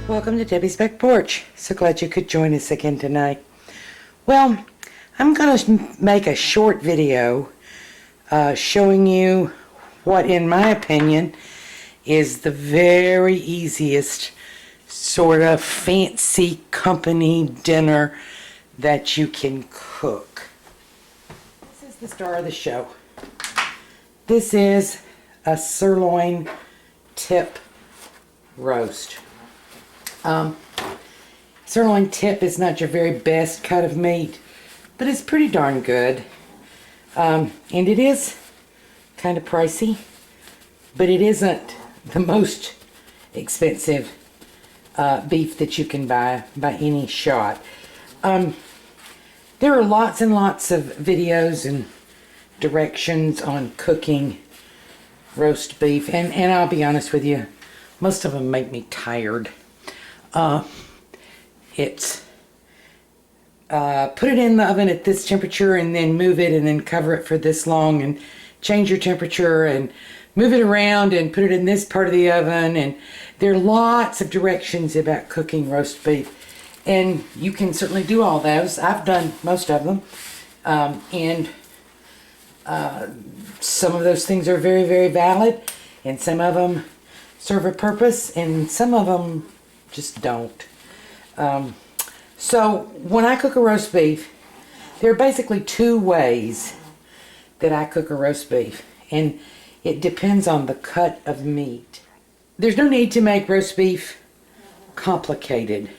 Welcome to Debbie's Back Porch. So glad you could join us again tonight. Well, I'm going to make a short video showing you what, in my opinion, is the very easiest sort of fancy company dinner that you can cook. This is the star of the show. This is a sirloin tip roast. Sirloin tip is not your very best cut of meat, but it's pretty darn good. And it is kind of pricey, but it isn't the most expensive beef that you can buy by any shot. There are lots and lots of videos and directions on cooking roast beef, and I'll be honest with you, most of them make me tired. Put it in the oven at this temperature and then move it and then cover it for this long and change your temperature and move it around and put it in this part of the oven. And there are lots of directions about cooking roast beef, and you can certainly do all those. I've done most of them, and some of those things are very, very valid, and some of them serve a purpose, and some of them just don't. So when I cook a roast beef, there are basically two ways that I cook a roast beef, and it depends on the cut of meat. There's no need to make roast beef complicated.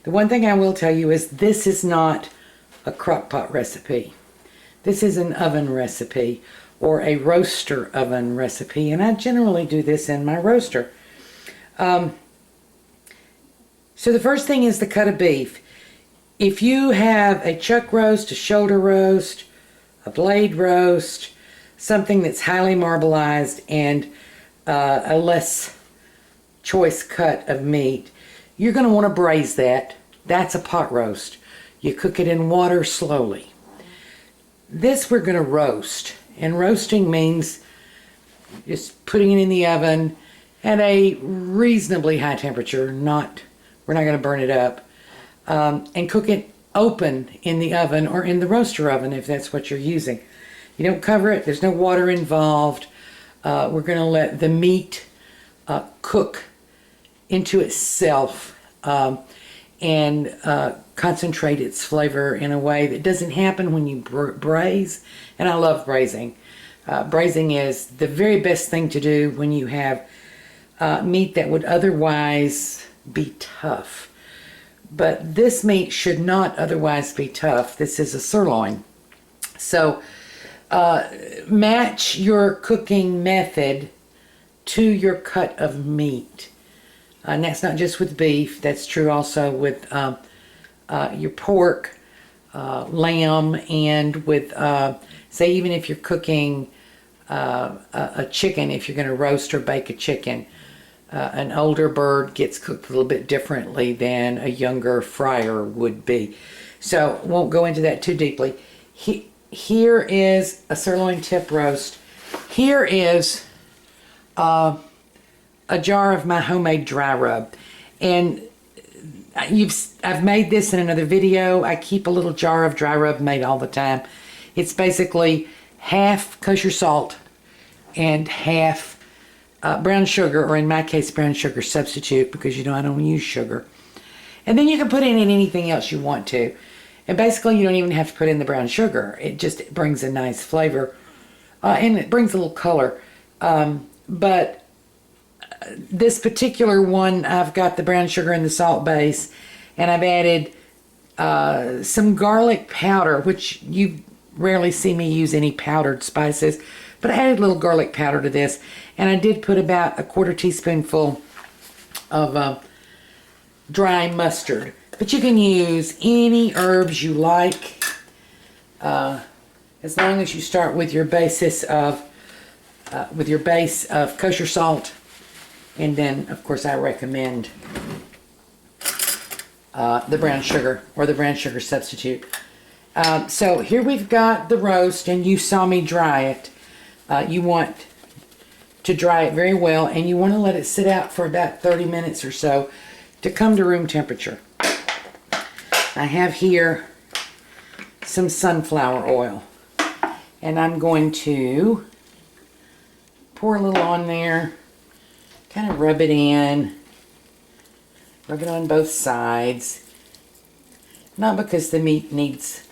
The one thing I will tell you is this is not a crock pot recipe. This is an oven recipe, or a roaster oven recipe, and I generally do this in my roaster. So the first thing is the cut of beef. If you have a chuck roast, a shoulder roast, a blade roast, something that's highly marbleized and a less choice cut of meat, you're going to want to braise that. That's a pot roast. You cook it in water slowly. This we're going to roast, and roasting means just putting it in the oven at a reasonably high temperature. We're not going to burn it up, and cook it open in the oven or in the roaster oven if that's what you're using. You don't cover it. There's no water involved. We're going to let the meat cook into itself and concentrate its flavor in a way that doesn't happen when you braise. And I love braising. Braising is the very best thing to do when you have meat that would otherwise be tough. But this meat should not otherwise be tough. This is a sirloin. So match your cooking method to your cut of meat. And that's not just with beef. That's true also with your pork, lamb, and with, say, even if you're cooking a chicken, if you're going to roast or bake a chicken. An older bird gets cooked a little bit differently than a younger fryer would be. So won't go into that too deeply. Here is a sirloin tip roast. Here is a jar of my homemade dry rub. And I've made this in another video. I keep a little jar of dry rub made all the time. It's basically half kosher salt and half brown sugar, or in my case, brown sugar substitute, because you know I don't use sugar. And then you can put in anything else you want to. And basically, you don't even have to put in the brown sugar. It just brings a nice flavor. And it brings a little color. But this particular one, I've got the brown sugar and the salt base. And I've added some garlic powder, which you rarely see me use any powdered spices. But I added a little garlic powder to this, and I did put about a 1/4 teaspoonful of dry mustard. But you can use any herbs you like, as long as you start with your basis of base of kosher salt, and then of course I recommend the brown sugar or the brown sugar substitute. So here we've got the roast, and you saw me dry it. You want to dry it very well, and you want to let it sit out for about 30 minutes or so to come to room temperature. I have here some sunflower oil, and I'm going to pour a little on there, kind of rub it in, rub it on both sides. Not because the meat needs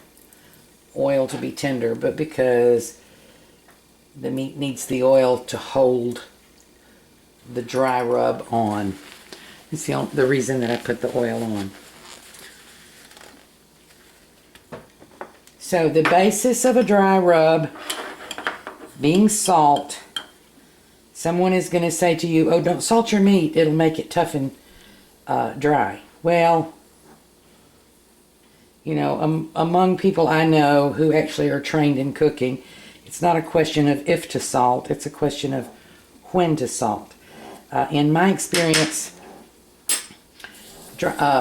oil to be tender, but because the meat needs the oil to hold the dry rub on. It's the reason that I put the oil on. So the basis of a dry rub being salt. Someone is going to say to you, oh, don't salt your meat, it'll make it tough and dry. Well, you know, among people I know who actually are trained in cooking, it's not a question of if to salt, it's a question of when to salt. In my experience,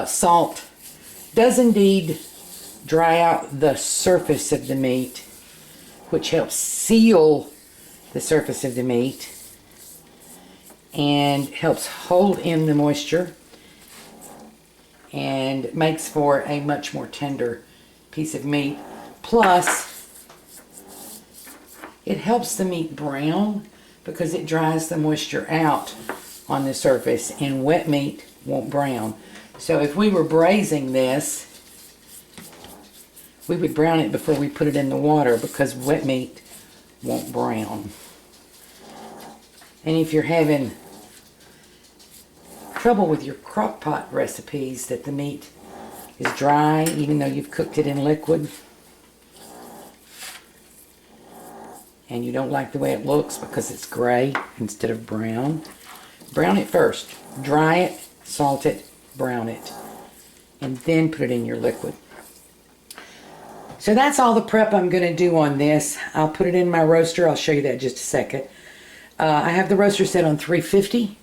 salt does indeed dry out the surface of the meat, which helps seal the surface of the meat and helps hold in the moisture and makes for a much more tender piece of meat. Plus, it helps the meat brown because it dries the moisture out on the surface, and wet meat won't brown. So if we were braising this, we would brown it before we put it in the water because wet meat won't brown. And if you're having trouble with your crock pot recipes that the meat is dry even though you've cooked it in liquid, and you don't like the way it looks because it's gray instead of brown, brown it first. Dry it, salt it, brown it, and then put it in your liquid. So that's all the prep I'm going to do on this. I'll put it in my roaster. I'll show you that in just a second. I have the roaster set on 350.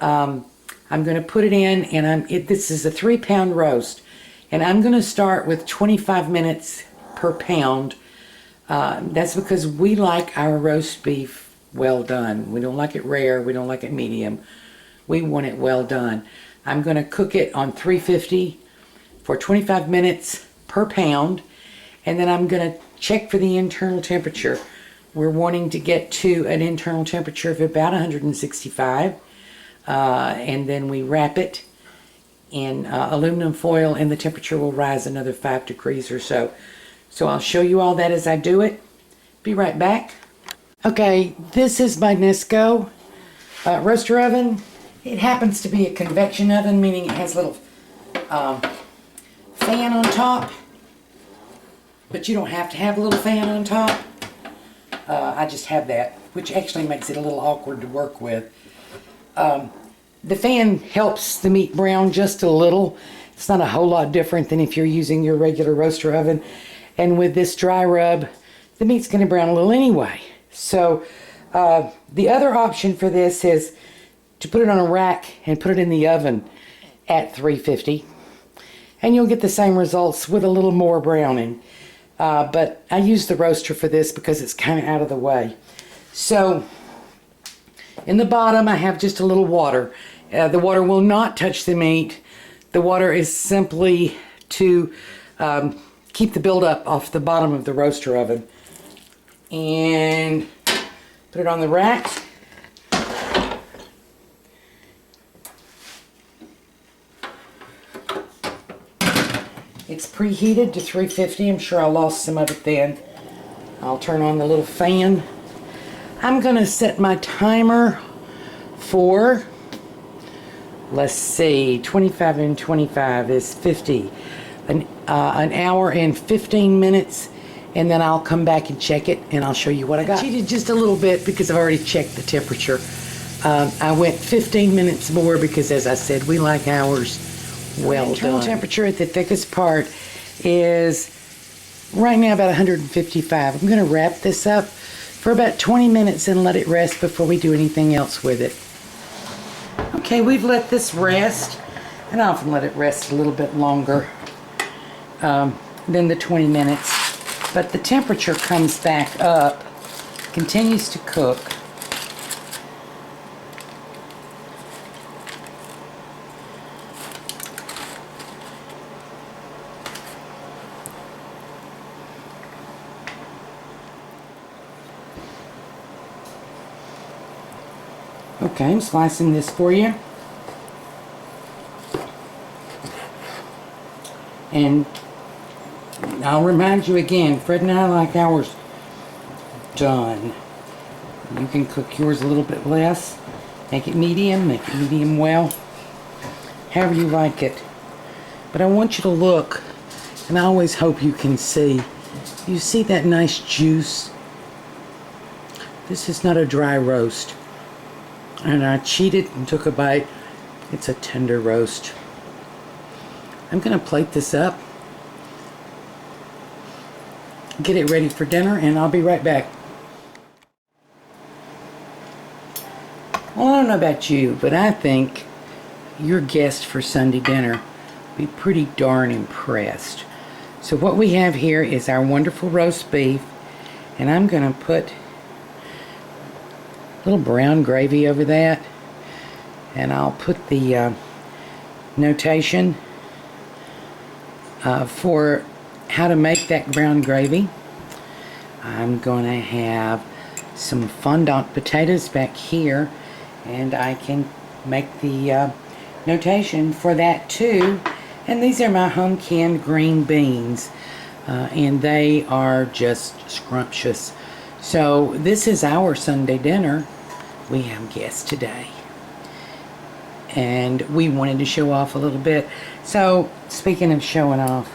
I'm going to put it in, and this is a 3-pound roast, and I'm going to start with 25 minutes per pound. That's because we like our roast beef well done. We don't like it rare. We don't like it medium. We want it well done. I'm going to cook it on 350 for 25 minutes per pound, and then I'm going to check for the internal temperature. We're wanting to get to an internal temperature of about 165, and then we wrap it in aluminum foil, and the temperature will rise another 5 degrees or so. So I'll show you all that as I do it. Be right back. Okay, this is my Nesco roaster oven. It happens to be a convection oven, meaning it has a little fan on top, but you don't have to have a little fan on top. I just have that, which actually makes it a little awkward to work with. The fan helps the meat brown just a little. It's not a whole lot different than if you're using your regular roaster oven. And with this dry rub, the meat's going to brown a little anyway. So the other option for this is to put it on a rack and put it in the oven at 350. And you'll get the same results with a little more browning. But I use the roaster for this because it's kind of out of the way. So in the bottom I have just a little water. The water will not touch the meat. The water is simply to keep the buildup off the bottom of the roaster oven. And put it on the rack. It's preheated to 350. I'm sure I lost some of it then. I'll turn on the little fan. I'm going to set my timer for, let's see, 25 and 25 is 50. An hour and 15 minutes, and then I'll come back and check it, and I'll show you what I got. I cheated just a little bit because I've already checked the temperature. I went 15 minutes more because, as I said, we like ours well done. Internal temperature at the thickest part is right now about 155. I'm going to wrap this up for about 20 minutes and let it rest before we do anything else with it. Okay, we've let this rest, and I often let it rest a little bit longer than the 20 minutes. But the temperature comes back up, continues to cook. Okay, I'm slicing this for you. And I'll remind you again, Fred and I like ours done. You can cook yours a little bit less. Make it medium well. However you like it. But I want you to look, and I always hope you can see. You see that nice juice? This is not a dry roast. And I cheated and took a bite. It's a tender roast. I'm going to plate this up, get it ready for dinner, and I'll be right back. Well, I don't know about you, but I think your guest for Sunday dinner will be pretty darn impressed. So what we have here is our wonderful roast beef, and I'm going to put a little brown gravy over that, and I'll put the notation for how to make that brown gravy. I'm going to have some fondant potatoes back here, and I can make the notation for that too. And these are my home canned green beans, and they are just scrumptious. So this is our Sunday dinner. We have guests today, and we wanted to show off a little bit. So speaking of showing off,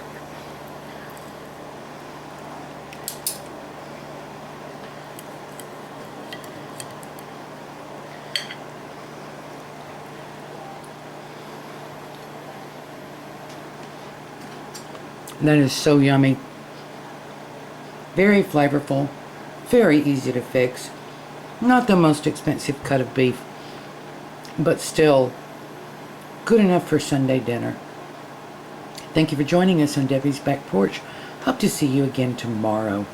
that is so yummy. Very flavorful, very easy to fix. Not the most expensive cut of beef, but still good enough for Sunday dinner. Thank you for joining us on Debbie's Back Porch. Hope to see you again tomorrow.